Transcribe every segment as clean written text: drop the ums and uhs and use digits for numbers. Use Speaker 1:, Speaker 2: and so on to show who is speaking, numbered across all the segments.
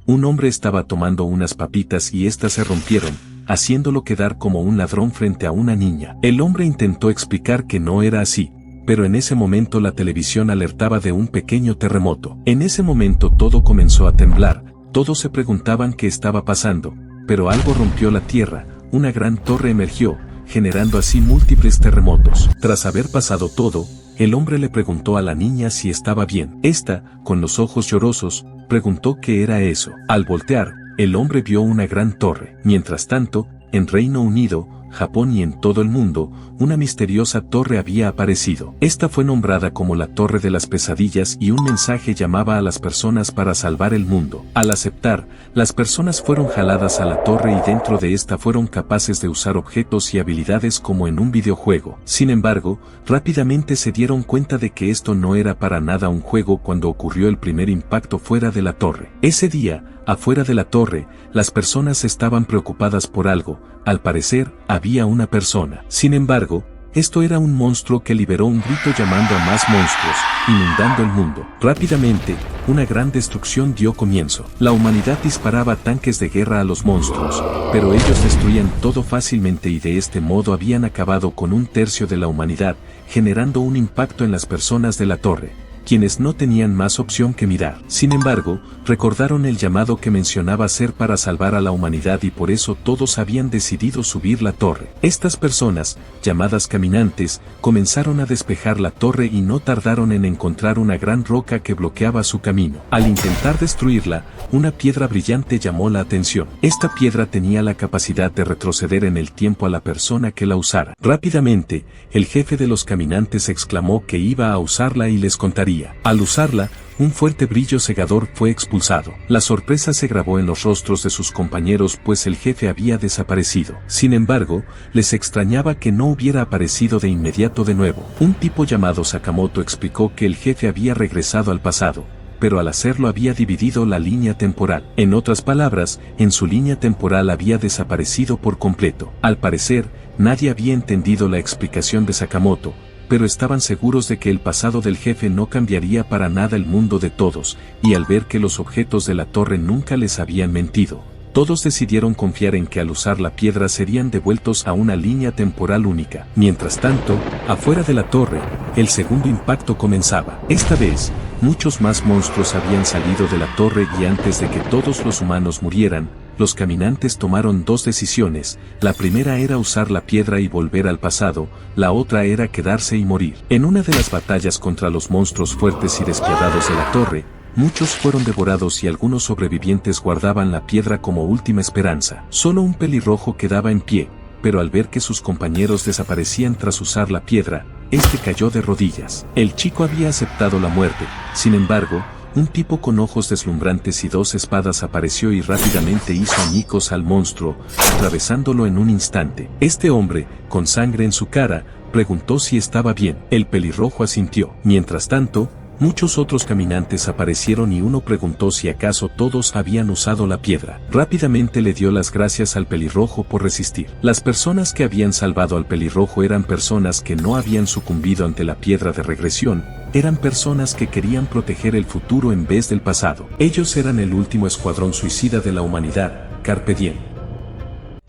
Speaker 1: un hombre estaba tomando unas papitas y éstas se rompieron, haciéndolo quedar como un ladrón frente a una niña. El hombre intentó explicar que no era así, pero en ese momento la televisión alertaba de un pequeño terremoto. En ese momento todo comenzó a temblar, todos se preguntaban qué estaba pasando, pero algo rompió la tierra, una gran torre emergió, generando así múltiples terremotos. Tras haber pasado todo, el hombre le preguntó a la niña si estaba bien. Esta, con los ojos llorosos, preguntó qué era eso. Al voltear, el hombre vio una gran torre. Mientras tanto, en Reino Unido, Japón y en todo el mundo, una misteriosa torre había aparecido. Esta fue nombrada como la Torre de las Pesadillas y un mensaje llamaba a las personas para salvar el mundo. Al aceptar, las personas fueron jaladas a la torre y dentro de esta fueron capaces de usar objetos y habilidades como en un videojuego. Sin embargo, rápidamente se dieron cuenta de que esto no era para nada un juego cuando ocurrió el primer impacto fuera de la torre. Ese día, afuera de la torre, las personas estaban preocupadas por algo. Al parecer, había una persona. Sin embargo, esto era un monstruo que liberó un grito llamando a más monstruos, inundando el mundo. Rápidamente, una gran destrucción dio comienzo. La humanidad disparaba tanques de guerra a los monstruos, pero ellos destruían todo fácilmente y de este modo habían acabado con un tercio de la humanidad, generando un impacto en las personas de la torre, quienes no tenían más opción que mirar. Sin embargo, recordaron el llamado que mencionaba ser para salvar a la humanidad y por eso todos habían decidido subir la torre. Estas personas, llamadas caminantes, comenzaron a despejar la torre y no tardaron en encontrar una gran roca que bloqueaba su camino. Al intentar destruirla, una piedra brillante llamó la atención. Esta piedra tenía la capacidad de retroceder en el tiempo a la persona que la usara. Rápidamente, el jefe de los caminantes exclamó que iba a usarla y les contaría. Al usarla, un fuerte brillo cegador fue expulsado. La sorpresa se grabó en los rostros de sus compañeros pues el jefe había desaparecido. Sin embargo, les extrañaba que no hubiera aparecido de inmediato de nuevo. Un tipo llamado Sakamoto explicó que el jefe había regresado al pasado, pero al hacerlo había dividido la línea temporal. En otras palabras, en su línea temporal había desaparecido por completo. Al parecer, nadie había entendido la explicación de Sakamoto, pero estaban seguros de que el pasado del jefe no cambiaría para nada el mundo de todos, y al ver que los objetos de la torre nunca les habían mentido, todos decidieron confiar en que al usar la piedra serían devueltos a una línea temporal única. Mientras tanto, afuera de la torre, el segundo impacto comenzaba. Esta vez, muchos más monstruos habían salido de la torre y antes de que todos los humanos murieran, los caminantes tomaron dos decisiones. La primera era usar la piedra y volver al pasado, la otra era quedarse y morir. En una de las batallas contra los monstruos fuertes y despiadados de la torre, muchos fueron devorados y algunos sobrevivientes guardaban la piedra como última esperanza. Solo un pelirrojo quedaba en pie, pero al ver que sus compañeros desaparecían tras usar la piedra, este cayó de rodillas. El chico había aceptado la muerte, sin embargo, un tipo con ojos deslumbrantes y dos espadas apareció y rápidamente hizo añicos al monstruo, atravesándolo en un instante. Este hombre, con sangre en su cara, preguntó si estaba bien. El pelirrojo asintió. Mientras tanto, muchos otros caminantes aparecieron y uno preguntó si acaso todos habían usado la piedra. Rápidamente le dio las gracias al pelirrojo por resistir. Las personas que habían salvado al pelirrojo eran personas que no habían sucumbido ante la piedra de regresión, eran personas que querían proteger el futuro en vez del pasado. Ellos eran el último escuadrón suicida de la humanidad, Carpe Diem.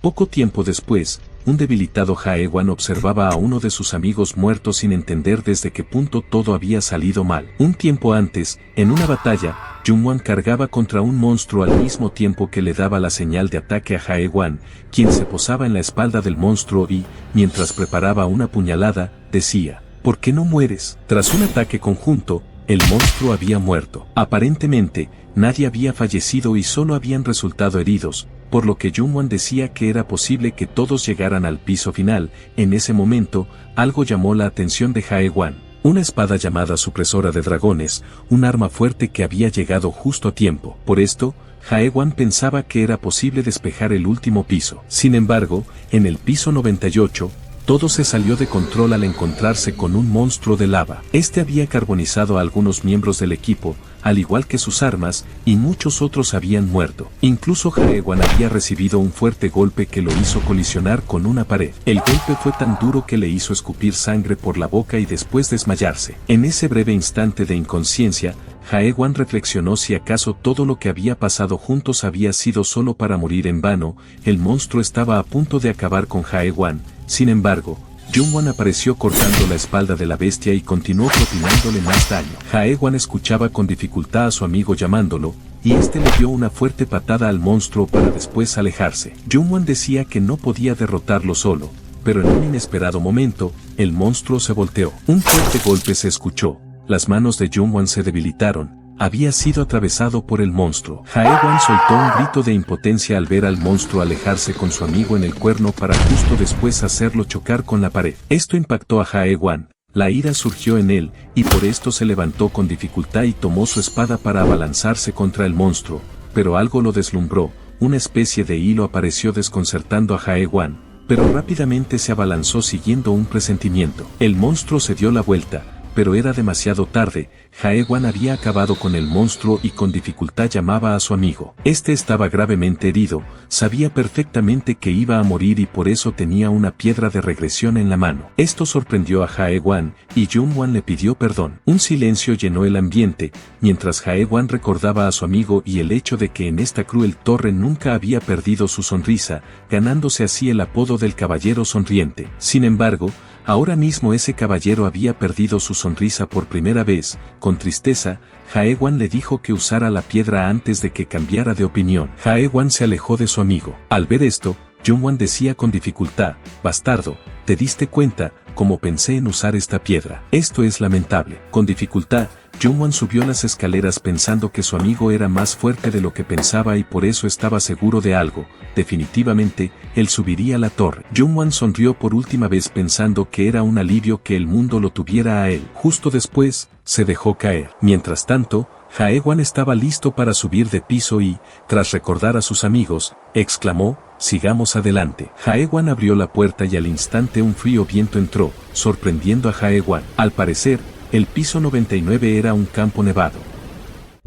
Speaker 1: Poco tiempo después, un debilitado Jaewan observaba a uno de sus amigos muerto sin entender desde qué punto todo había salido mal. Un tiempo antes, en una batalla, Jungwon cargaba contra un monstruo al mismo tiempo que le daba la señal de ataque a Jaewan, quien se posaba en la espalda del monstruo y, mientras preparaba una puñalada, decía: ¿por qué no mueres? Tras un ataque conjunto, el monstruo había muerto. Aparentemente, nadie había fallecido y solo habían resultado heridos, por lo que Jungwon decía que era posible que todos llegaran al piso final. En ese momento, algo llamó la atención de Jaewan, una espada llamada supresora de dragones, un arma fuerte que había llegado justo a tiempo. Por esto, Jaewan pensaba que era posible despejar el último piso. Sin embargo, en el piso 98, todo se salió de control al encontrarse con un monstruo de lava. Este había carbonizado a algunos miembros del equipo, al igual que sus armas, y muchos otros habían muerto. Incluso Jaewan había recibido un fuerte golpe que lo hizo colisionar con una pared. El golpe fue tan duro que le hizo escupir sangre por la boca y después desmayarse. En ese breve instante de inconsciencia, Jae-wan reflexionó si acaso todo lo que había pasado juntos había sido solo para morir en vano. El monstruo estaba a punto de acabar con Jae-wan. Sin embargo, Jung-wan apareció cortando la espalda de la bestia y continuó propinándole más daño. Jae-wan escuchaba con dificultad a su amigo llamándolo, y este le dio una fuerte patada al monstruo para después alejarse. Jung-wan decía que no podía derrotarlo solo, pero en un inesperado momento, el monstruo se volteó. Un fuerte golpe se escuchó, las manos de Jung-wan se debilitaron. Había sido atravesado por el monstruo. Jae-wan soltó un grito de impotencia al ver al monstruo alejarse con su amigo en el cuerno para justo después hacerlo chocar con la pared. Esto impactó a Jae-wan. La ira surgió en él, y por esto se levantó con dificultad y tomó su espada para abalanzarse contra el monstruo, pero algo lo deslumbró. Una especie de hilo apareció desconcertando a Jae-wan, pero rápidamente se abalanzó siguiendo un presentimiento. El monstruo se dio la vuelta, pero era demasiado tarde. Jae-wan había acabado con el monstruo y con dificultad llamaba a su amigo. Este estaba gravemente herido, sabía perfectamente que iba a morir y por eso tenía una piedra de regresión en la mano. Esto sorprendió a Jae-wan, y Jung-wan le pidió perdón. Un silencio llenó el ambiente, mientras Jae-wan recordaba a su amigo y el hecho de que en esta cruel torre nunca había perdido su sonrisa, ganándose así el apodo del caballero sonriente. Sin embargo, ahora mismo ese caballero había perdido su sonrisa por primera vez. Con tristeza, Jae-wan le dijo que usara la piedra antes de que cambiara de opinión. Jae-wan se alejó de su amigo. Al ver esto, Jung-wan decía con dificultad, «Bastardo, ¿te diste cuenta cómo pensé en usar esta piedra? Esto es lamentable». Con dificultad, Jung-wan subió las escaleras pensando que su amigo era más fuerte de lo que pensaba y por eso estaba seguro de algo. Definitivamente, él subiría a la torre. Jung-wan sonrió por última vez pensando que era un alivio que el mundo lo tuviera a él. Justo después, se dejó caer. Mientras tanto, Jae-wan estaba listo para subir de piso y, tras recordar a sus amigos, exclamó, «Sigamos adelante». Jae-wan abrió la puerta y al instante un frío viento entró, sorprendiendo a Jae-wan. Al parecer, el piso 99 era un campo nevado.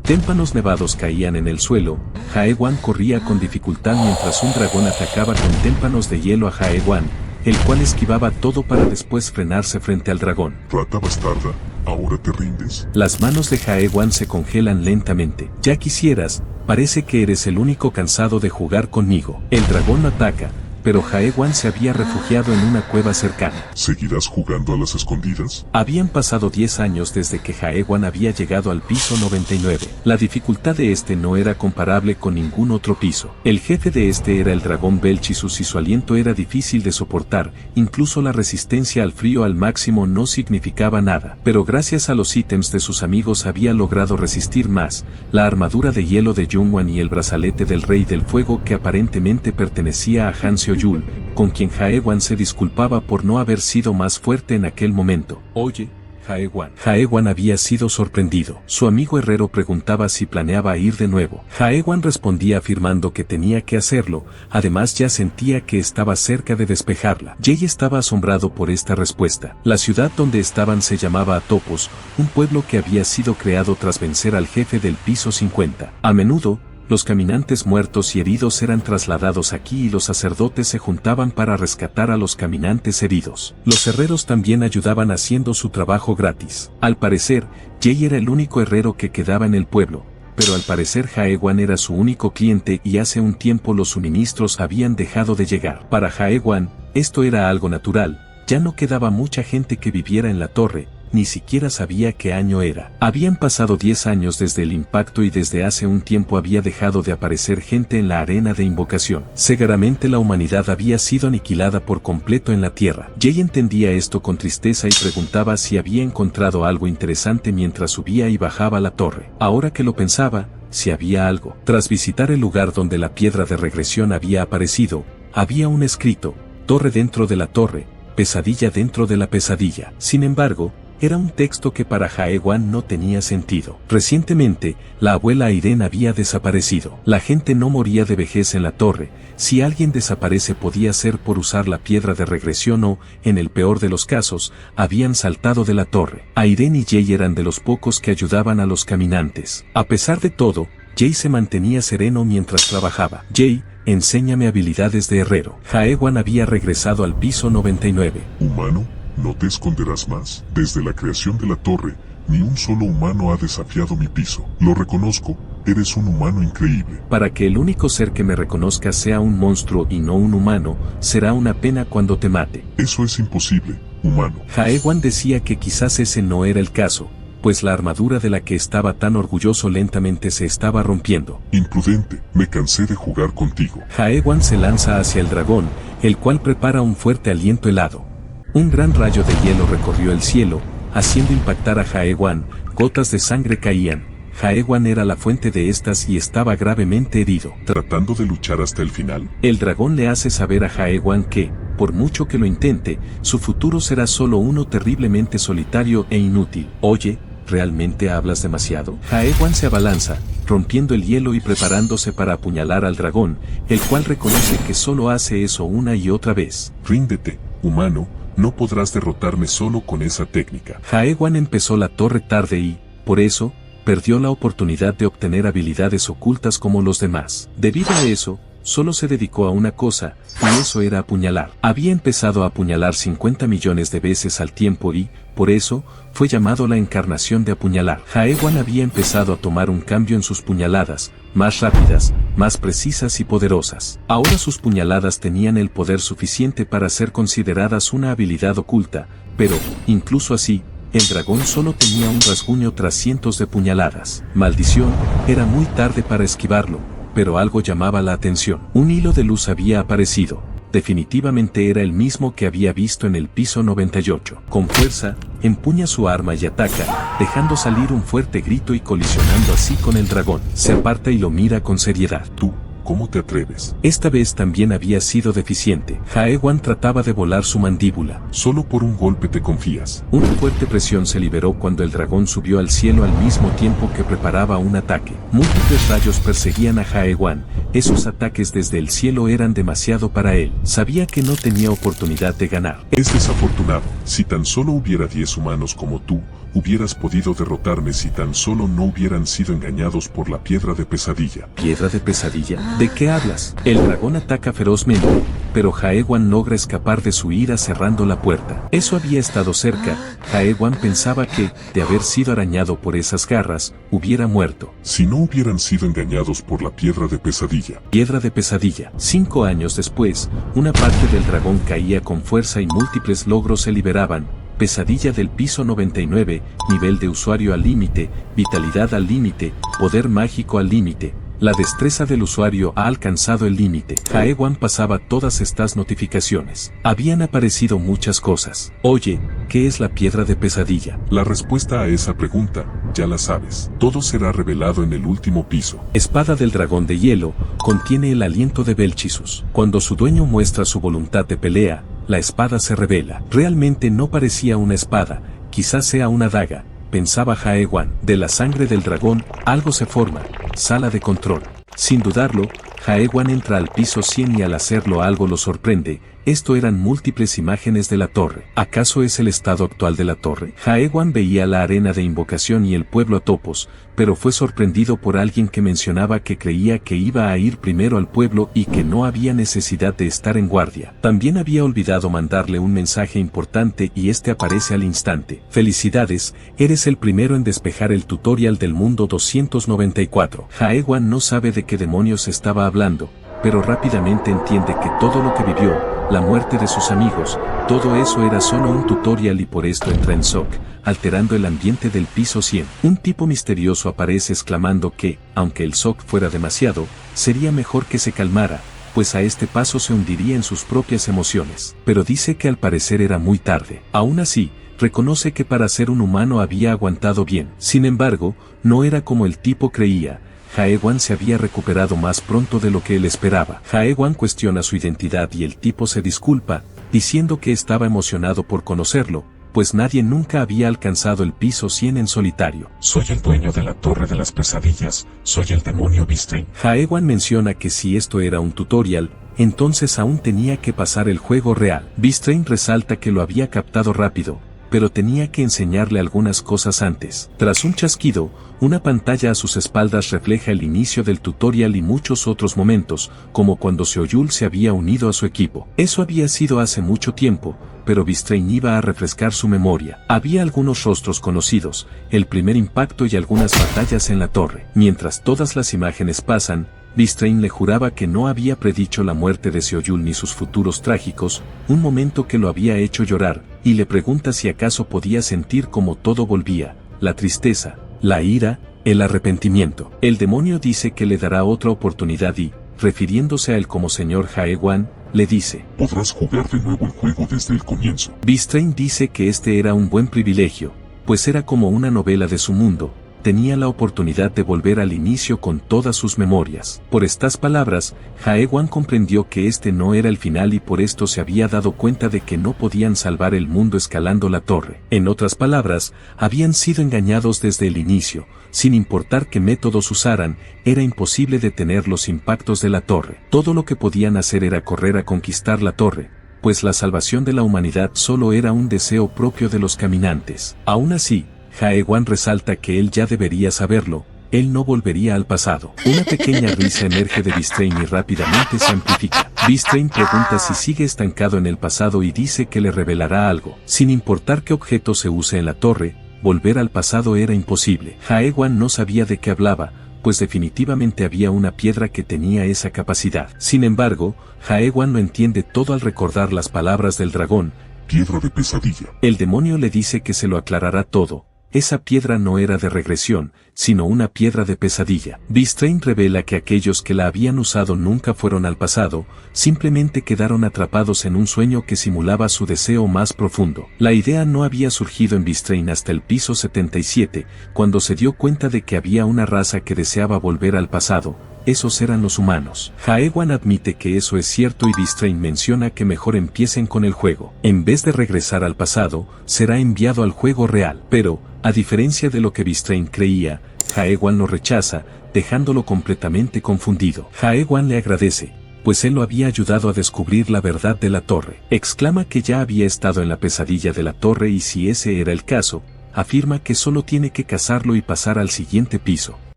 Speaker 1: Témpanos nevados caían en el suelo. Jae-wan corría con dificultad mientras un dragón atacaba con témpanos de hielo a Jae-wan, el cual esquivaba todo para después frenarse frente al dragón.
Speaker 2: «Rata bastarda, ¿ahora te rindes?».
Speaker 1: Las manos de Jae-wan se congelan lentamente. «Ya quisieras, parece que eres el único cansado de jugar conmigo». El dragón no ataca, pero Jae-wan se había refugiado en una cueva cercana.
Speaker 2: «¿Seguirás jugando a las escondidas?».
Speaker 1: Habían pasado 10 años desde que Jae-wan había llegado al piso 99. La dificultad de este no era comparable con ningún otro piso. El jefe de este era el dragón Belchisus y su aliento era difícil de soportar, incluso la resistencia al frío al máximo no significaba nada. Pero gracias a los ítems de sus amigos había logrado resistir más. La armadura de hielo de Jung-wan y el brazalete del Rey del Fuego que aparentemente pertenecía a Han Seo-yul, con quien Jae-wan se disculpaba por no haber sido más fuerte en aquel momento. «Oye, Jae-wan». Jae-wan había sido sorprendido. Su amigo herrero preguntaba si planeaba ir de nuevo. Jae-wan respondía afirmando que tenía que hacerlo, además ya sentía que estaba cerca de despejarla. Jay estaba asombrado por esta respuesta. La ciudad donde estaban se llamaba Atopos, un pueblo que había sido creado tras vencer al jefe del piso 50. A menudo, los caminantes muertos y heridos eran trasladados aquí y los sacerdotes se juntaban para rescatar a los caminantes heridos. Los herreros también ayudaban haciendo su trabajo gratis. Al parecer, Jay era el único herrero que quedaba en el pueblo, pero al parecer Jae-wan era su único cliente y hace un tiempo los suministros habían dejado de llegar. Para Jae-wan, esto era algo natural, ya no quedaba mucha gente que viviera en la torre, ni siquiera sabía qué año era. Habían pasado 10 años desde el impacto y desde hace un tiempo había dejado de aparecer gente en la arena de invocación. Seguramente la humanidad había sido aniquilada por completo en la Tierra. Jay entendía esto con tristeza y preguntaba si había encontrado algo interesante mientras subía y bajaba la torre. Ahora que lo pensaba, si había algo. Tras visitar el lugar donde la piedra de regresión había aparecido, había un escrito, «Torre dentro de la torre, pesadilla dentro de la pesadilla». Sin embargo, era un texto que para Jae-wan no tenía sentido. Recientemente, la abuela Irene había desaparecido. La gente no moría de vejez en la torre. Si alguien desaparece podía ser por usar la piedra de regresión o, en el peor de los casos, habían saltado de la torre. Irene y Jay eran de los pocos que ayudaban a los caminantes. A pesar de todo, Jay se mantenía sereno mientras trabajaba. «Jay, enséñame habilidades de herrero». Jae-wan había regresado al piso 99.
Speaker 2: «Humano, ¿no te esconderás más? Desde la creación de la torre, Ni un solo humano ha desafiado mi piso. Lo reconozco, eres un humano increíble.
Speaker 1: Para que el único ser que me reconozca sea un monstruo y no un humano, será una pena cuando te mate.
Speaker 2: Eso es imposible, humano.
Speaker 1: Haewan decía que quizás ese no era el caso, pues la armadura de la que estaba tan orgulloso lentamente se estaba rompiendo.
Speaker 2: Imprudente, me cansé de jugar contigo.
Speaker 1: Haewan se lanza hacia el dragón, el cual prepara un fuerte aliento helado. Un gran rayo de hielo recorrió el cielo, haciendo impactar a Haewan. Gotas de sangre caían. Haewan era la fuente de estas y estaba gravemente herido.
Speaker 2: ¿Tratando de luchar hasta el final?
Speaker 1: El dragón le hace saber a Haewan que, por mucho que lo intente, su futuro será solo uno terriblemente solitario e inútil. Oye, ¿realmente hablas demasiado? Haewan se abalanza, rompiendo el hielo y preparándose para apuñalar al dragón, el cual reconoce que solo hace eso una y otra vez.
Speaker 2: Ríndete, humano, no podrás derrotarme solo con esa técnica.
Speaker 1: Haewan empezó la torre tarde y, por eso, perdió la oportunidad de obtener habilidades ocultas como los demás. Debido a eso, solo se dedicó a una cosa, y eso era apuñalar. Había empezado a apuñalar 50 millones de veces al tiempo y, por eso, fue llamado la encarnación de apuñalar. Haewan había empezado a tomar un cambio en sus puñaladas, más rápidas, más precisas y poderosas. Ahora sus puñaladas tenían el poder suficiente para ser consideradas una habilidad oculta, pero, incluso así, el dragón solo tenía un rasguño tras cientos de puñaladas. Maldición, era muy tarde para esquivarlo, pero algo llamaba la atención. Un hilo de luz había aparecido. Definitivamente era el mismo que había visto en el piso 98. Con fuerza, empuña su arma y ataca, dejando salir un fuerte grito y colisionando así con el dragón. Se aparta y lo mira con seriedad.
Speaker 2: Tú, ¿cómo te atreves?
Speaker 1: Esta vez también había sido deficiente. Haewan trataba de volar su mandíbula.
Speaker 2: Solo por un golpe te confías.
Speaker 1: Una fuerte presión se liberó cuando el dragón subió al cielo al mismo tiempo que preparaba un ataque. Múltiples rayos perseguían a Haewan. Esos ataques desde el cielo eran demasiado para él. Sabía que no tenía oportunidad de ganar.
Speaker 2: Es desafortunado. Si tan solo hubiera 10 humanos como tú, hubieras podido derrotarme si tan solo no hubieran sido engañados por la piedra de pesadilla.
Speaker 1: ¿Piedra de pesadilla? ¿De qué hablas? El dragón ataca ferozmente, pero Haewan logra escapar de su ira cerrando la puerta. Eso había estado cerca. Haewan pensaba que, de haber sido arañado por esas garras, hubiera muerto.
Speaker 2: Si no hubieran sido engañados por la piedra de pesadilla.
Speaker 1: Piedra de pesadilla. 5 años después, una parte del dragón caía con fuerza y múltiples logros se liberaban. Pesadilla del piso 99, nivel de usuario al límite, vitalidad al límite, poder mágico al límite. La destreza del usuario ha alcanzado el límite. Haewan pasaba todas estas notificaciones. Habían aparecido muchas cosas. Oye, ¿qué es la piedra de pesadilla?
Speaker 2: La respuesta a esa pregunta, ya la sabes. Todo será revelado en el último piso.
Speaker 1: Espada del dragón de hielo, contiene el aliento de Belchisus. Cuando su dueño muestra su voluntad de pelea, la espada se revela. Realmente no parecía una espada, quizás sea una daga, pensaba Haewan. De la sangre del dragón, algo se forma. Sala de control. Sin dudarlo, Haewan entra al piso 100 y al hacerlo algo lo sorprende. Esto eran múltiples imágenes de la torre. ¿Acaso es el estado actual de la torre? Haewan veía la arena de invocación y el pueblo a topos, pero fue sorprendido por alguien que mencionaba que creía que iba a ir primero al pueblo y que no había necesidad de estar en guardia. También había olvidado mandarle un mensaje importante y este aparece al instante. Felicidades, eres el primero en despejar el tutorial del mundo 294. Haewan no sabe de qué demonios estaba hablando, pero rápidamente entiende que todo lo que vivió, la muerte de sus amigos, todo eso era solo un tutorial y por esto entra en shock, alterando el ambiente del piso 100. Un tipo misterioso aparece exclamando que, aunque el shock fuera demasiado, sería mejor que se calmara, pues a este paso se hundiría en sus propias emociones. Pero dice que al parecer era muy tarde. Aún así, reconoce que para ser un humano había aguantado bien. Sin embargo, no era como el tipo creía. Haewan se había recuperado más pronto de lo que él esperaba. Haewan cuestiona su identidad y el tipo se disculpa, diciendo que estaba emocionado por conocerlo, pues nadie nunca había alcanzado el piso 100 en solitario.
Speaker 3: Soy el dueño de la Torre de las Pesadillas, soy el demonio Bistring.
Speaker 1: Haewan menciona que si esto era un tutorial, entonces aún tenía que pasar el juego real. Bistring resalta que lo había captado rápido, pero tenía que enseñarle algunas cosas antes. Tras un chasquido, una pantalla a sus espaldas refleja el inicio del tutorial y muchos otros momentos, como cuando Seoyul se había unido a su equipo. Eso había sido hace mucho tiempo, pero Bistrain iba a refrescar su memoria. Había algunos rostros conocidos, el primer impacto y algunas batallas en la torre. Mientras todas las imágenes pasan, Bistrain le juraba que no había predicho la muerte de Seoyul ni sus futuros trágicos, un momento que lo había hecho llorar, y le pregunta si acaso podía sentir cómo todo volvía, la tristeza, la ira, el arrepentimiento. El demonio dice que le dará otra oportunidad y, refiriéndose a él como señor Hae-wan, le dice:
Speaker 2: podrás jugar de nuevo el juego desde el comienzo.
Speaker 1: Bistrain dice que este era un buen privilegio, pues era como una novela de su mundo, tenía la oportunidad de volver al inicio con todas sus memorias. Por estas palabras, Hae-wan comprendió que este no era el final y por esto se había dado cuenta de que no podían salvar el mundo escalando la torre. En otras palabras, habían sido engañados desde el inicio, sin importar qué métodos usaran, era imposible detener los impactos de la torre. Todo lo que podían hacer era correr a conquistar la torre, pues la salvación de la humanidad solo era un deseo propio de los caminantes. Aún así, Hae-wan resalta que él ya debería saberlo, él no volvería al pasado. Una pequeña risa emerge de Bistrain y rápidamente se amplifica. Bistrain pregunta si sigue estancado en el pasado y dice que le revelará algo. Sin importar qué objeto se use en la torre, volver al pasado era imposible. Hae-wan no sabía de qué hablaba, pues definitivamente había una piedra que tenía esa capacidad. Sin embargo, Hae-wan no entiende todo al recordar las palabras del dragón.
Speaker 2: Piedra de pesadilla.
Speaker 1: El demonio le dice que se lo aclarará todo. Esa piedra no era de regresión, sino una piedra de pesadilla. Bistrain revela que aquellos que la habían usado nunca fueron al pasado, simplemente quedaron atrapados en un sueño que simulaba su deseo más profundo. La idea no había surgido en Bistrain hasta el piso 77, cuando se dio cuenta de que había una raza que deseaba volver al pasado. Esos eran los humanos. Hae-wan admite que eso es cierto y Bistrain menciona que mejor empiecen con el juego. En vez de regresar al pasado, será enviado al juego real. Pero, a diferencia de lo que Bistrain creía, Hae-wan lo rechaza, dejándolo completamente confundido. Hae-wan le agradece, pues él lo había ayudado a descubrir la verdad de la torre. Exclama que ya había estado en la pesadilla de la torre y si ese era el caso, afirma que solo tiene que cazarlo y pasar al siguiente piso.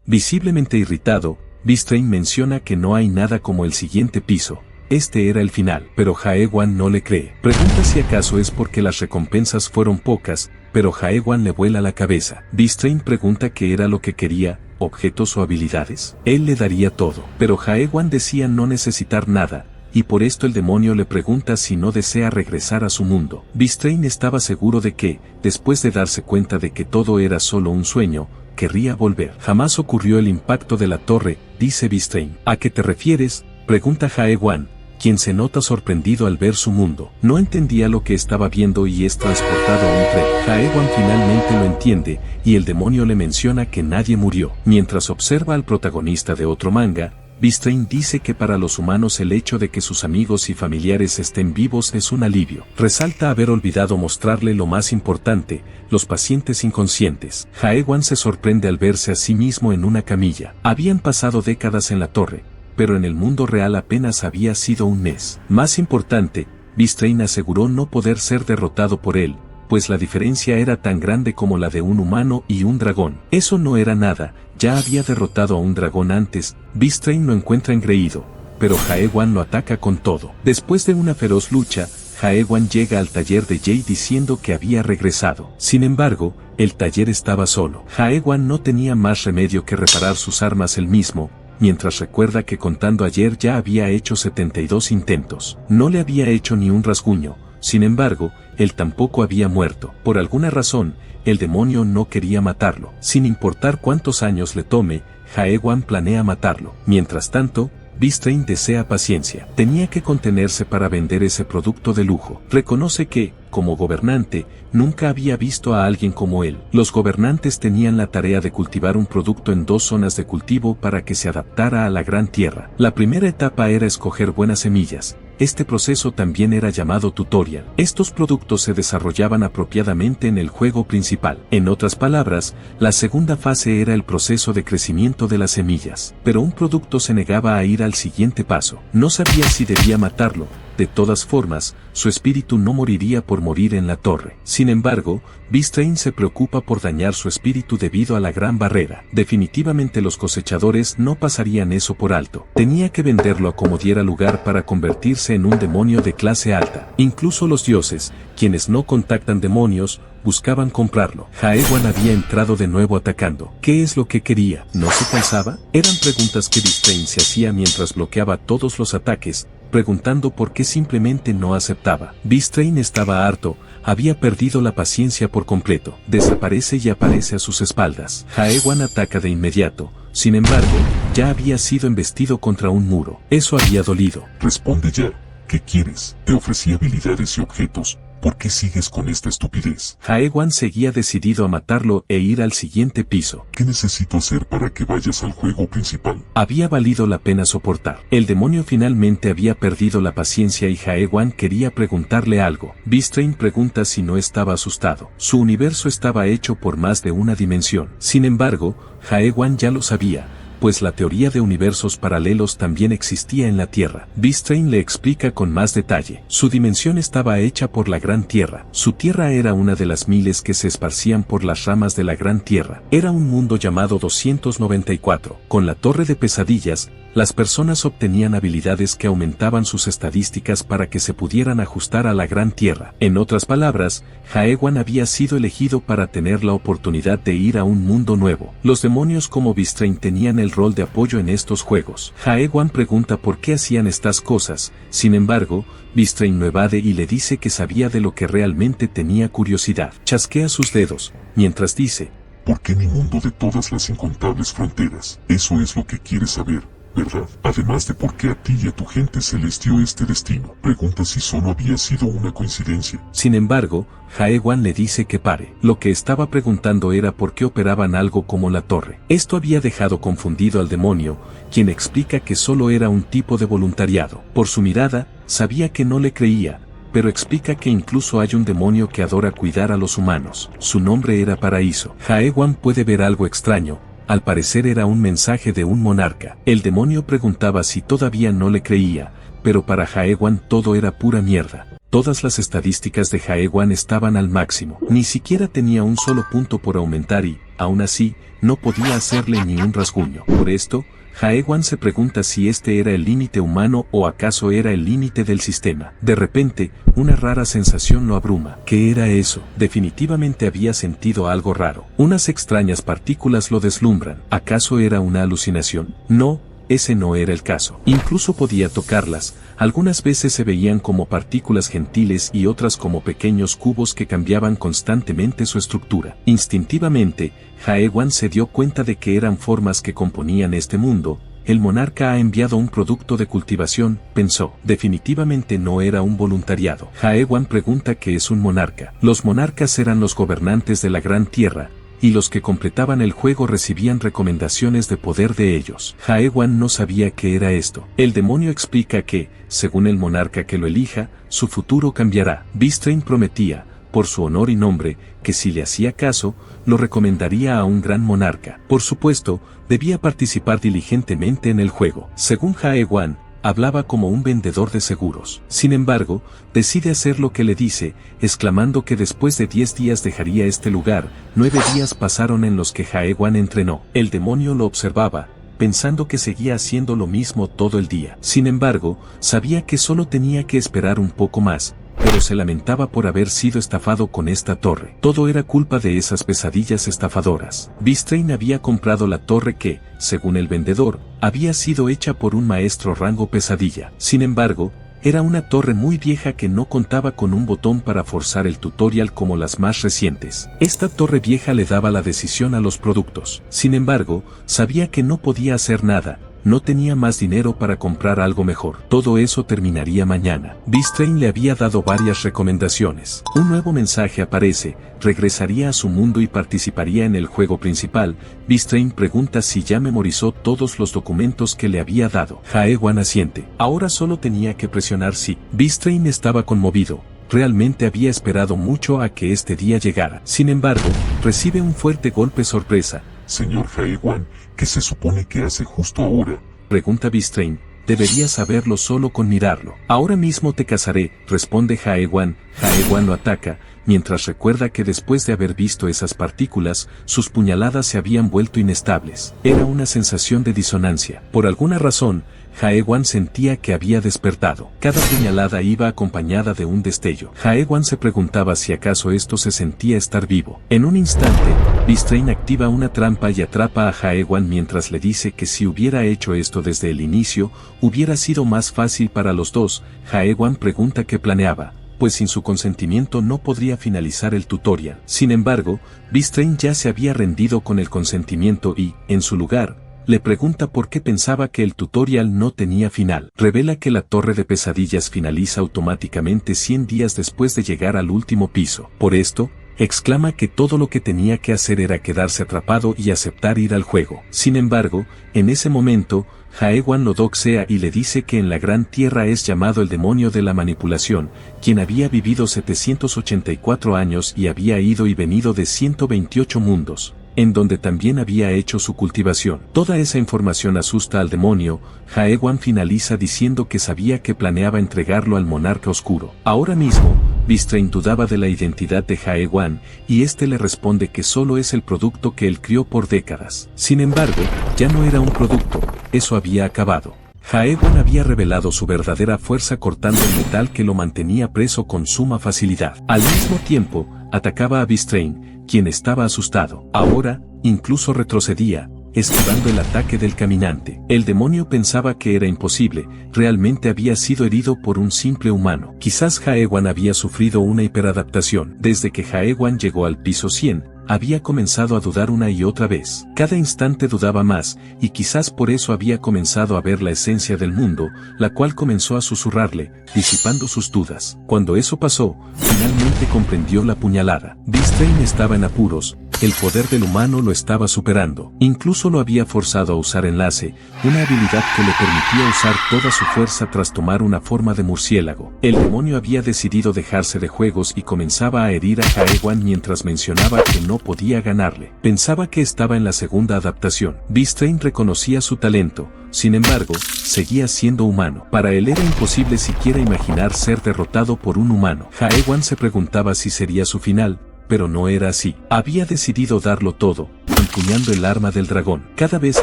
Speaker 1: Visiblemente irritado, Bistrain menciona que no hay nada como el siguiente piso. Este era el final, pero Hae-wan no le cree. Pregunta si acaso es porque las recompensas fueron pocas, pero Hae-wan le vuela la cabeza. Bistrain pregunta qué era lo que quería, objetos o habilidades. Él le daría todo, pero Hae-wan decía no necesitar nada, y por esto el demonio le pregunta si no desea regresar a su mundo. Bistrain estaba seguro de que, después de darse cuenta de que todo era solo un sueño, querría volver. Jamás ocurrió el impacto de la torre, dice Bistrain. ¿A qué te refieres?, pregunta Hae-wan, quien se nota sorprendido al ver su mundo. No entendía lo que estaba viendo y es transportado a un tren. Hae-wan finalmente lo entiende, y el demonio le menciona que nadie murió. Mientras observa al protagonista de otro manga, Bistrain dice que para los humanos el hecho de que sus amigos y familiares estén vivos es un alivio. Resalta haber olvidado mostrarle lo más importante, los pacientes inconscientes. Hae-wan se sorprende al verse a sí mismo en una camilla. Habían pasado décadas en la torre, pero en el mundo real apenas había sido un mes. Más importante, Bistrain aseguró no poder ser derrotado por él, pues la diferencia era tan grande como la de un humano y un dragón. Eso no era nada, ya había derrotado a un dragón antes. Bistrain lo encuentra engreído, pero Hae-wan lo ataca con todo. Después de una feroz lucha, Hae-wan llega al taller de Jay diciendo que había regresado. Sin embargo, el taller estaba solo. Hae-wan no tenía más remedio que reparar sus armas él mismo, mientras recuerda que contando ayer ya había hecho 72 intentos. No le había hecho ni un rasguño. Sin embargo, él tampoco había muerto. Por alguna razón, el demonio no quería matarlo. Sin importar cuántos años le tome, Hae-wan planea matarlo. Mientras tanto, Bistrain desea paciencia. Tenía que contenerse para vender ese producto de lujo. Reconoce que, como gobernante, nunca había visto a alguien como él. Los gobernantes tenían la tarea de cultivar un producto en 2 zonas de cultivo para que se adaptara a la gran tierra. La primera etapa era escoger buenas semillas. Este proceso también era llamado tutorial. Estos productos se desarrollaban apropiadamente en el juego principal. En otras palabras, la segunda fase era el proceso de crecimiento de las semillas. Pero un producto se negaba a ir al siguiente paso. No sabía si debía matarlo, De todas formas, su espíritu no moriría por morir en la torre. Sin embargo, Beastrain se preocupa por dañar su espíritu debido a la gran barrera. Definitivamente los cosechadores no pasarían eso por alto. Tenía que venderlo a como diera lugar para convertirse en un demonio de clase alta. Incluso los dioses, quienes no contactan demonios, buscaban comprarlo. Jaewan había entrado de nuevo atacando. ¿Qué es lo que quería? ¿No se cansaba? Eran preguntas que Beastrain se hacía mientras bloqueaba todos los ataques, preguntando por qué simplemente no aceptaba. Beastrain estaba harto, había perdido la paciencia por completo. Desaparece y aparece a sus espaldas. Jaewan ataca de inmediato. Sin embargo, ya había sido embestido contra un muro. Eso había dolido.
Speaker 2: Responde ya. ¿Qué quieres? Te ofrecí habilidades y objetos. ¿Por qué sigues con esta estupidez?
Speaker 1: Jaewan seguía decidido a matarlo e ir al siguiente piso.
Speaker 2: ¿Qué necesito hacer para que vayas al juego principal?
Speaker 1: Había valido la pena soportar. El demonio finalmente había perdido la paciencia y Jaewan quería preguntarle algo. Beastrain pregunta si no estaba asustado. Su universo estaba hecho por más de una dimensión. Sin embargo, Jaewan ya lo sabía, pues la teoría de universos paralelos también existía en la Tierra. Beastrain le explica con más detalle. Su dimensión estaba hecha por la Gran Tierra. Su Tierra era una de las miles que se esparcían por las ramas de la Gran Tierra. Era un mundo llamado 294. Con la Torre de Pesadillas, las personas obtenían habilidades que aumentaban sus estadísticas para que se pudieran ajustar a la Gran Tierra. En otras palabras, Jaewan había sido elegido para tener la oportunidad de ir a un mundo nuevo. Los demonios como Beastrain tenían el rol de apoyo en estos juegos. Jaewan pregunta por qué hacían estas cosas. Sin embargo, Beastrain no evade y le dice que sabía de lo que realmente tenía curiosidad. Chasquea sus dedos, mientras dice:
Speaker 2: ¿por qué mi mundo de todas las incontables fronteras? Eso es lo que quieres saber, ¿verdad? Además de por qué a ti y a tu gente se les dio este destino. Pregunta si solo había sido una coincidencia.
Speaker 1: Sin embargo, Jaewan le dice que pare. Lo que estaba preguntando era por qué operaban algo como la torre. Esto había dejado confundido al demonio, quien explica que solo era un tipo de voluntariado. Por su mirada, sabía que no le creía, pero explica que incluso hay un demonio que adora cuidar a los humanos. Su nombre era Paraíso. Jaewan puede ver algo extraño. Al parecer era un mensaje de un monarca. El demonio preguntaba si todavía no le creía, pero para Jaewan todo era pura mierda. Todas las estadísticas de Jaewan estaban al máximo. Ni siquiera tenía un solo punto por aumentar y, aún así, no podía hacerle ni un rasguño. Por esto, Jaewan se pregunta si este era el límite humano o acaso era el límite del sistema. De repente, una rara sensación lo abruma. ¿Qué era eso? Definitivamente había sentido algo raro. Unas extrañas partículas lo deslumbran. ¿Acaso era una alucinación? No, ese no era el caso. Incluso podía tocarlas. Algunas veces se veían como partículas gentiles y otras como pequeños cubos que cambiaban constantemente su estructura. Instintivamente, Jaewan se dio cuenta de que eran formas que componían este mundo. El monarca ha enviado un producto de cultivación, pensó. Definitivamente no era un voluntariado. Jaewan pregunta qué es un monarca. Los monarcas eran los gobernantes de la Gran Tierra, y los que completaban el juego recibían recomendaciones de poder de ellos. Jaewan no sabía qué era esto. El demonio explica que, según el monarca que lo elija, su futuro cambiará. Beastrain prometía, por su honor y nombre, que si le hacía caso, lo recomendaría a un gran monarca. Por supuesto, debía participar diligentemente en el juego. Según Jaewan, hablaba como un vendedor de seguros. Sin embargo, decide hacer lo que le dice, exclamando que después de 10 días dejaría este lugar. 9 días pasaron en los que Jaewan entrenó. El demonio lo observaba, pensando que seguía haciendo lo mismo todo el día. Sin embargo, sabía que solo tenía que esperar un poco más, pero se lamentaba por haber sido estafado con esta torre. Todo era culpa de esas pesadillas estafadoras. Beastrain había comprado la torre que, según el vendedor, había sido hecha por un maestro rango pesadilla. Sin embargo, era una torre muy vieja que no contaba con un botón para forzar el tutorial como las más recientes. Esta torre vieja le daba la decisión a los productos. Sin embargo, sabía que no podía hacer nada. No tenía más dinero para comprar algo mejor. Todo eso terminaría mañana. Beastrain le había dado varias recomendaciones. Un nuevo mensaje aparece, regresaría a su mundo y participaría en el juego principal. Beastrain pregunta si ya memorizó todos los documentos que le había dado. Jaewan asiente. Ahora solo tenía que presionar sí. Beastrain estaba conmovido. Realmente había esperado mucho a que este día llegara. Sin embargo, recibe un fuerte golpe sorpresa.
Speaker 2: Señor Jaewan, ¿qué se supone que hace justo ahora?
Speaker 1: Pregunta Beastrain, deberías saberlo solo con mirarlo. Ahora mismo te cazaré, responde Jae-wan. Jae-wan lo ataca, mientras recuerda que después de haber visto esas partículas, sus puñaladas se habían vuelto inestables. Era una sensación de disonancia. Por alguna razón, Jae-wan sentía que había despertado. Cada puñalada iba acompañada de un destello. Jae-wan se preguntaba si acaso esto se sentía estar vivo. En un instante, Beastrain activa una trampa y atrapa a Jae-wan mientras le dice que si hubiera hecho esto desde el inicio, hubiera sido más fácil para los dos. Jae-wan pregunta qué planeaba, pues sin su consentimiento no podría finalizar el tutorial. Sin embargo, Beastrain ya se había rendido con el consentimiento y, en su lugar, le pregunta por qué pensaba que el tutorial no tenía final. Revela que la torre de pesadillas finaliza automáticamente 100 días después de llegar al último piso. Por esto, exclama que todo lo que tenía que hacer era quedarse atrapado y aceptar ir al juego. Sin embargo, en ese momento, Jae-wan lo doxea y le dice que en la Gran Tierra es llamado el demonio de la manipulación, quien había vivido 784 años y había ido y venido de 128 mundos, en donde también había hecho su cultivación. Toda esa información asusta al demonio. Jae-wan finaliza diciendo que sabía que planeaba entregarlo al monarca oscuro. Ahora mismo, Beastrain dudaba de la identidad de Jae-wan, y este le responde que solo es el producto que él crió por décadas. Sin embargo, ya no era un producto, eso había acabado. Jae-wan había revelado su verdadera fuerza cortando el metal que lo mantenía preso con suma facilidad. Al mismo tiempo, atacaba a Beastrain, quien estaba asustado. Ahora, incluso retrocedía, esquivando el ataque del caminante. El demonio pensaba que era imposible, realmente había sido herido por un simple humano. Quizás Jae-wan había sufrido una hiperadaptación. Desde que Jae-wan llegó al piso 100, había comenzado a dudar una y otra vez. Cada instante dudaba más, y quizás por eso había comenzado a ver la esencia del mundo, la cual comenzó a susurrarle, disipando sus dudas. Cuando eso pasó, finalmente comprendió la puñalada. Beastrain estaba en apuros, el poder del humano lo estaba superando. Incluso lo había forzado a usar enlace, una habilidad que le permitía usar toda su fuerza tras tomar una forma de murciélago. El demonio había decidido dejarse de juegos y comenzaba a herir a Jae-wan mientras mencionaba que no podía ganarle. Pensaba que estaba en la segunda adaptación. Beastrain reconocía su talento, sin embargo, seguía siendo humano. Para él era imposible siquiera imaginar ser derrotado por un humano. Jae-wan se preguntaba si sería su final, pero no era así. Había decidido darlo todo, empuñando el arma del dragón. Cada vez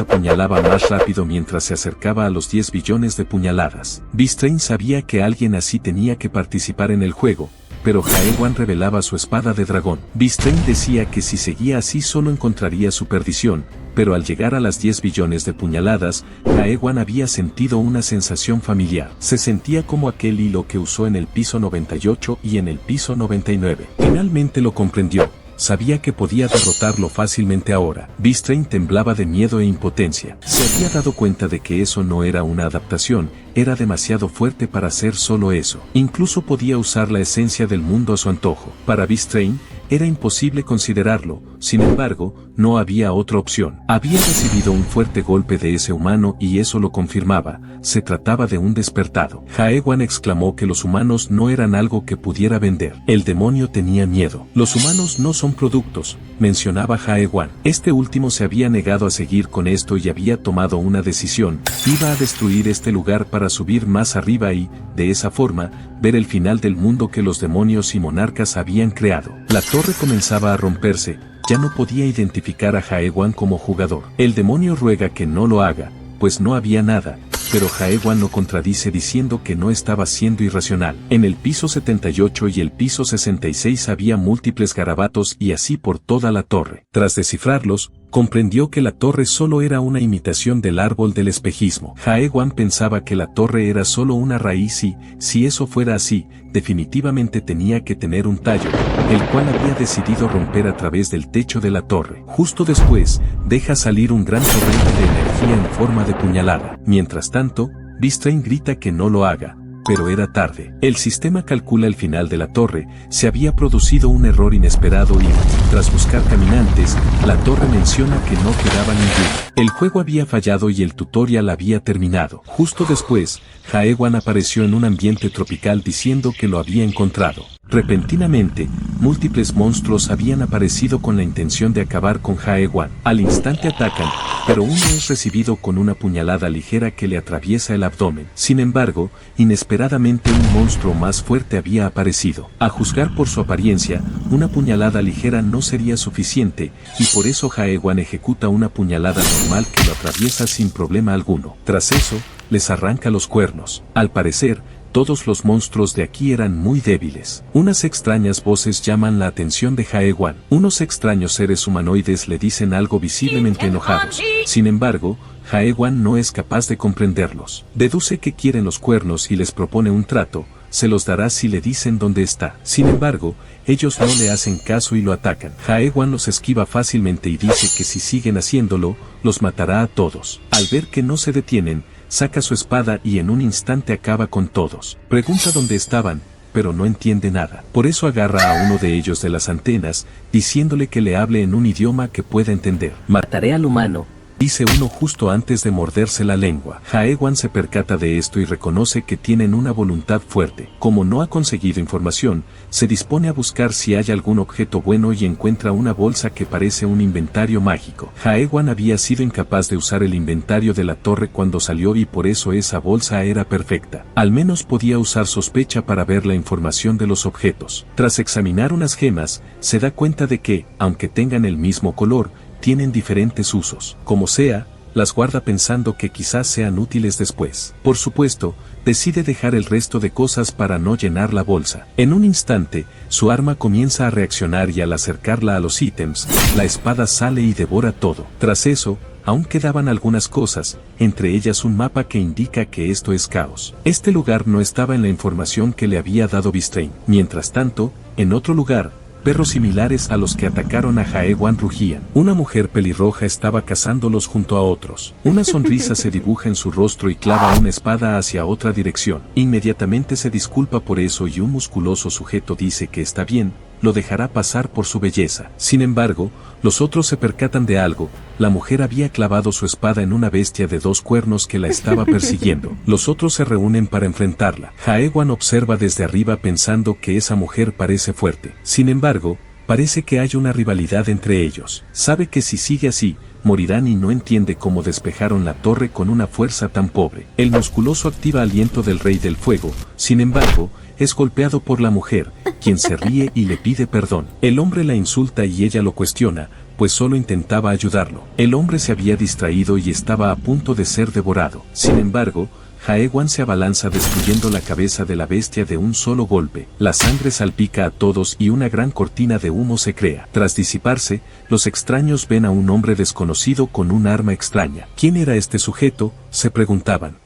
Speaker 1: apuñalaba más rápido mientras se acercaba a los 10 billones de puñaladas. Beastrain sabía que alguien así tenía que participar en el juego, pero Jae-wan revelaba su espada de dragón. Beastrain decía que si seguía así solo encontraría su perdición, pero al llegar a las 10 billones de puñaladas, Jae-wan había sentido una sensación familiar. Se sentía como aquel hilo que usó en el piso 98 y en el piso 99. Finalmente lo comprendió. Sabía que podía derrotarlo fácilmente ahora. Beastrain temblaba de miedo e impotencia. Se había dado cuenta de que eso no era una adaptación, era demasiado fuerte para hacer solo eso. Incluso podía usar la esencia del mundo a su antojo. Para Beastrain, era imposible considerarlo, sin embargo, no había otra opción. Había recibido un fuerte golpe de ese humano y eso lo confirmaba, se trataba de un despertado. Jae-wan exclamó que los humanos no eran algo que pudiera vender. El demonio tenía miedo. Los humanos no son productos, mencionaba Jae-wan. Este último se había negado a seguir con esto y había tomado una decisión, iba a destruir este lugar para subir más arriba y, de esa forma, ver el final del mundo que los demonios y monarcas habían creado. La torre comenzaba a romperse, ya no podía identificar a Jae-wan como jugador. El demonio ruega que no lo haga, pues no había nada, pero Jae-wan lo contradice diciendo que no estaba siendo irracional. En el piso 78 y el piso 66 había múltiples garabatos y así por toda la torre. Tras descifrarlos, comprendió que la torre solo era una imitación del árbol del espejismo. Jae-wan pensaba que la torre era solo una raíz y, si eso fuera así, definitivamente tenía que tener un tallo, el cual había decidido romper a través del techo de la torre. Justo después, deja salir un gran torrente de energía en forma de puñalada. Mientras tanto, Beastrain grita que no lo haga, pero era tarde. El sistema calcula el final de la torre, se había producido un error inesperado y, tras buscar caminantes, la torre menciona que no quedaba ninguno. El juego había fallado y el tutorial había terminado. Justo después, Jae-wan apareció en un ambiente tropical diciendo que lo había encontrado. Repentinamente, múltiples monstruos habían aparecido con la intención de acabar con Jae-wan. Al instante atacan, pero uno es recibido con una puñalada ligera que le atraviesa el abdomen. Sin embargo, inesperadamente un monstruo más fuerte había aparecido. A juzgar por su apariencia, una puñalada ligera no sería suficiente, y por eso Jae-wan ejecuta una puñalada normal que lo atraviesa sin problema alguno. Tras eso, les arranca los cuernos. Al parecer, todos los monstruos de aquí eran muy débiles. Unas extrañas voces llaman la atención de Jae-wan. Unos extraños seres humanoides le dicen algo visiblemente enojados. Sin embargo, Jae-wan no es capaz de comprenderlos. Deduce que quieren los cuernos y les propone un trato. Se los dará si le dicen dónde está. Sin embargo, ellos no le hacen caso y lo atacan. Jae-wan los esquiva fácilmente y dice que si siguen haciéndolo, los matará a todos. Al ver que no se detienen, saca su espada y en un instante acaba con todos. Pregunta dónde estaban, pero no entiende nada. Por eso agarra a uno de ellos de las antenas, diciéndole que le hable en un idioma que pueda entender.
Speaker 4: Mataré al humano,
Speaker 1: dice uno justo antes de morderse la lengua. Jae-wan se percata de esto y reconoce que tienen una voluntad fuerte. Como no ha conseguido información, se dispone a buscar si hay algún objeto bueno y encuentra una bolsa que parece un inventario mágico. Jae-wan había sido incapaz de usar el inventario de la torre cuando salió y por eso esa bolsa era perfecta. Al menos podía usar sospecha para ver la información de los objetos. Tras examinar unas gemas, se da cuenta de que, aunque tengan el mismo color, tienen diferentes usos. Como sea, las guarda pensando que quizás sean útiles después. Por supuesto, decide dejar el resto de cosas para no llenar la bolsa. En un instante, su arma comienza a reaccionar y al acercarla a los ítems, la espada sale y devora todo. Tras eso, aún quedaban algunas cosas, entre ellas un mapa que indica que esto es caos. Este lugar no estaba en la información que le había dado Bistrain. Mientras tanto, en otro lugar, perros similares a los que atacaron a Jae-wan rugían. Una mujer pelirroja estaba cazándolos junto a otros. Una sonrisa se dibuja en su rostro y clava una espada hacia otra dirección. Inmediatamente se disculpa por eso y un musculoso sujeto dice que está bien, lo dejará pasar por su belleza. Sin embargo, los otros se percatan de algo. La mujer había clavado su espada en una bestia de 2 cuernos que la estaba persiguiendo. Los otros se reúnen para enfrentarla. Jae-wan observa desde arriba pensando que esa mujer parece fuerte. Sin embargo, parece que hay una rivalidad entre ellos. Sabe que si sigue así, morirán y no entiende cómo despejaron la torre con una fuerza tan pobre. El musculoso activa aliento del Rey del Fuego. Sin embargo, es golpeado por la mujer, quien se ríe y le pide perdón. El hombre la insulta y ella lo cuestiona, pues solo intentaba ayudarlo. El hombre se había distraído y estaba a punto de ser devorado. Sin embargo, Jae-wan se abalanza destruyendo la cabeza de la bestia de un solo golpe. La sangre salpica a todos y una gran cortina de humo se crea. Tras disiparse, los extraños ven a un hombre desconocido con un arma extraña. ¿Quién era este sujeto?, se preguntaban.